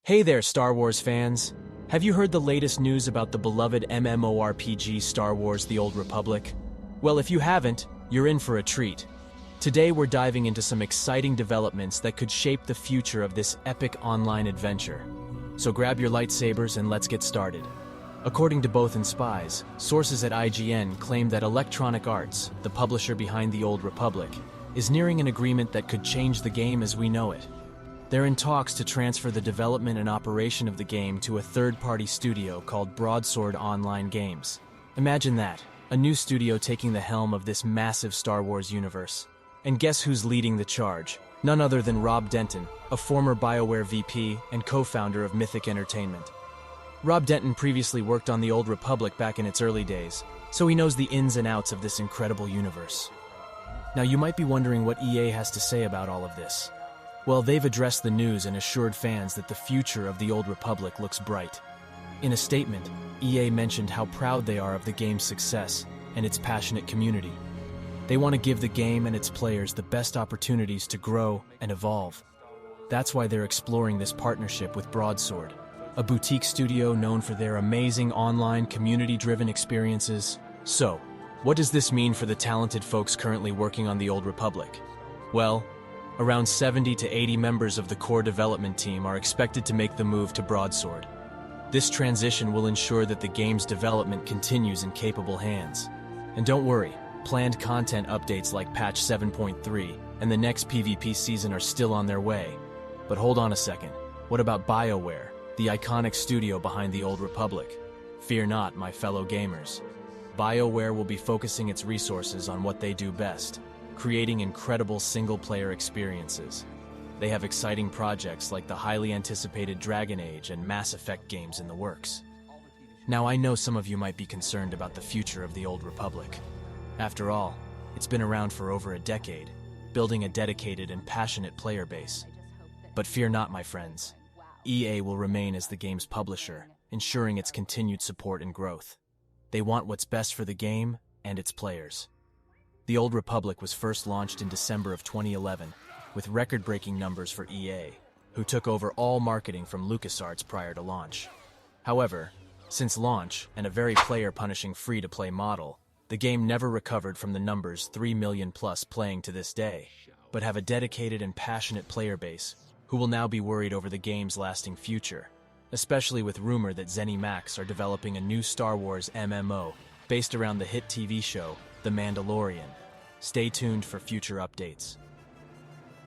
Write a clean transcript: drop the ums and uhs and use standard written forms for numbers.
Hey there, Star Wars fans! Have you heard the latest news about the beloved MMORPG Star Wars The Old Republic? Well, if you haven't, you're in for a treat. Today we're diving into some exciting developments that could shape the future of this epic online adventure. So grab your lightsabers and let's get started. According to Both and Spies, sources at IGN claim that Electronic Arts, the publisher behind The Old Republic, is nearing an agreement that could change the game as we know it. They're in talks to transfer the development and operation of the game to a third-party studio called Broadsword Games. Imagine that, a new studio taking the helm of this massive Star Wars universe. And guess who's leading the charge? None other than Rob Denton, a former Bioware VP and co-founder of Mythic Entertainment. Rob Denton previously worked on The Old Republic back in its early days, so he knows the ins and outs of this incredible universe. Now you might be wondering what EA has to say about all of this. Well, they've addressed the news and assured fans that the future of The Old Republic looks bright. In a statement, EA mentioned how proud they are of the game's success and its passionate community. They want to give the game and its players the best opportunities to grow and evolve. That's why they're exploring this partnership with Broadsword, a boutique studio known for their amazing online community-driven experiences. So, what does this mean for the talented folks currently working on The Old Republic? Well, around 70 to 80 members of the core development team are expected to make the move to Broadsword. This transition will ensure that the game's development continues in capable hands. And don't worry, planned content updates like patch 7.3 and the next PvP season are still on their way. But hold on a second, what about Bioware, the iconic studio behind The Old Republic? Fear not, my fellow gamers. Bioware will be focusing its resources on what they do best, creating incredible single-player experiences. They have exciting projects like the highly anticipated Dragon Age and Mass Effect games in the works. Now I know some of you might be concerned about the future of The Old Republic. After all, it's been around for over a decade, building a dedicated and passionate player base. But fear not, my friends. EA will remain as the game's publisher, ensuring its continued support and growth. They want what's best for the game and its players. The Old Republic was first launched in December of 2011, with record-breaking numbers for EA, who took over all marketing from LucasArts prior to launch. However, since launch, and a very player-punishing free-to-play model, the game never recovered from the numbers 3 million plus playing to this day, but have a dedicated and passionate player base who will now be worried over the game's lasting future, especially with rumor that ZeniMax are developing a new Star Wars MMO based around the hit TV show, The Mandalorian. Stay tuned for future updates.